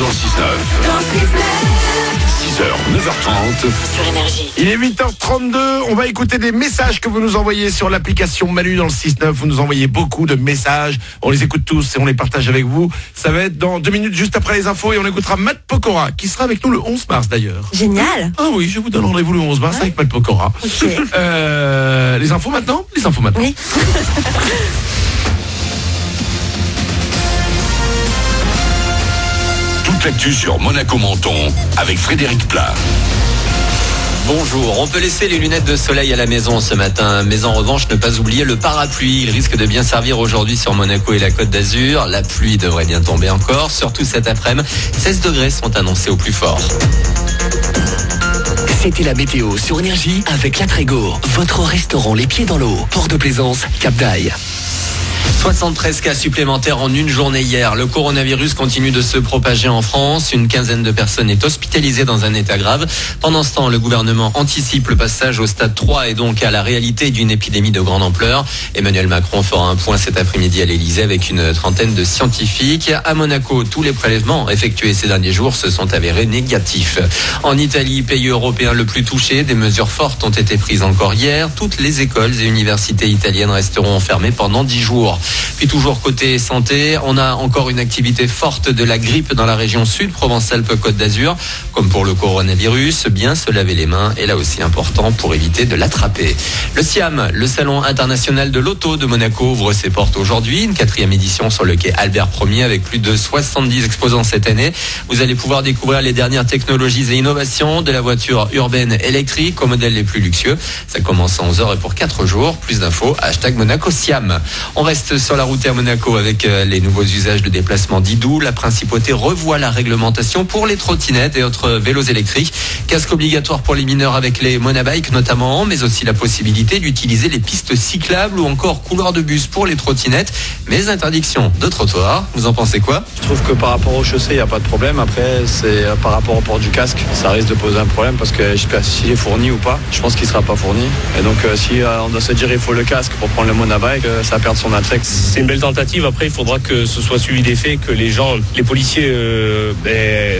dans le 6-9. 6h, 9h30. Sur Énergie. Il est 8h32, on va écouter des messages que vous nous envoyez sur l'application Manu dans le 6-9. Vous nous envoyez beaucoup de messages, on les écoute tous et on les partage avec vous. Ça va être dans 2 minutes juste après les infos et on écoutera Matt Pokora qui sera avec nous le 11 mars d'ailleurs. Génial. Ah oui, je vous donne rendez-vous le 11 mars avec Matt Pokora. Ok. Les infos maintenant. Oui. Toute l'actu sur Monaco Menton avec Frédéric Plat. Bonjour, on peut laisser les lunettes de soleil à la maison ce matin, mais en revanche ne pas oublier le parapluie. Il risque de bien servir aujourd'hui sur Monaco et la Côte d'Azur. La pluie devrait bien tomber encore, surtout cet après-midi. 16 degrés sont annoncés au plus fort. C'était la météo sur Énergie avec La Trégo, votre restaurant les pieds dans l'eau. Port de Plaisance, Cap d'Aille. 73 cas supplémentaires en une journée hier. Le coronavirus continue de se propager en France. Une quinzaine de personnes est hospitalisée dans un état grave. Pendant ce temps, le gouvernement anticipe le passage au stade 3 et donc à la réalité d'une épidémie de grande ampleur. Emmanuel Macron fera un point cet après-midi à l'Elysée avec une trentaine de scientifiques. À Monaco, tous les prélèvements effectués ces derniers jours se sont avérés négatifs. En Italie, pays européen le plus touché, des mesures fortes ont été prises encore hier. Toutes les écoles et universités italiennes resteront fermées pendant 10 jours. Puis toujours côté santé, on a encore une activité forte de la grippe dans la région sud, Provence-Alpes-Côte d'Azur. Comme pour le coronavirus, bien se laver les mains est là aussi important pour éviter de l'attraper. Le SIAM, le salon international de l'auto de Monaco, ouvre ses portes aujourd'hui. Une 4e édition sur le quai Albert Ier avec plus de 70 exposants cette année. Vous allez pouvoir découvrir les dernières technologies et innovations de la voiture urbaine électrique aux modèles les plus luxueux. Ça commence à 11h et pour 4 jours. Plus d'infos, #MonacoSiam. On reste sur la route à Monaco avec les nouveaux usages de déplacement dits doux. La principauté revoit la réglementation pour les trottinettes et autres vélos électriques. Casque obligatoire pour les mineurs avec les monabikes notamment, mais aussi la possibilité d'utiliser les pistes cyclables ou encore couloirs de bus pour les trottinettes, mais interdiction de trottoir. Vous en pensez quoi ? Je trouve que par rapport au chaussée, il n'y a pas de problème. Après, c'est par rapport au port du casque, ça risque de poser un problème parce que je ne sais pas s'il est fourni ou pas. Je pense qu'il ne sera pas fourni. Et donc, si on doit se dire il faut le casque pour prendre le monabike, ça perd son attrait. C'est une belle tentative. Après, il faudra que ce soit suivi des faits, que les policiers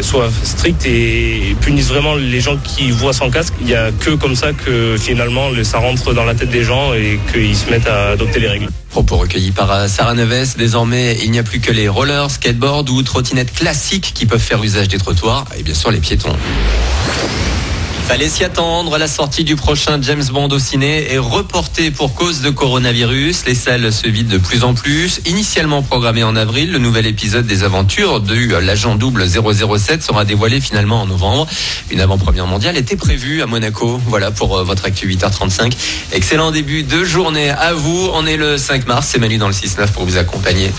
soient stricts et punissent vraiment les gens qui voient sans casque. Il n'y a que comme ça que finalement ça rentre dans la tête des gens et qu'ils se mettent à adopter les règles. Propos recueillis par Sarah Neves. Désormais, il n'y a plus que les rollers, skateboards ou trottinettes classiques qui peuvent faire usage des trottoirs et bien sûr les piétons. Fallait s'y attendre, la sortie du prochain James Bond au ciné est reportée pour cause de coronavirus. Les salles se vident de plus en plus. Initialement programmé en avril, le nouvel épisode des aventures de l'agent double 007 sera dévoilé finalement en novembre. Une avant-première mondiale était prévue à Monaco. Voilà pour votre actu 8h35. Excellent début de journée à vous. On est le 5 mars, c'est Manu dans le 6-9 pour vous accompagner.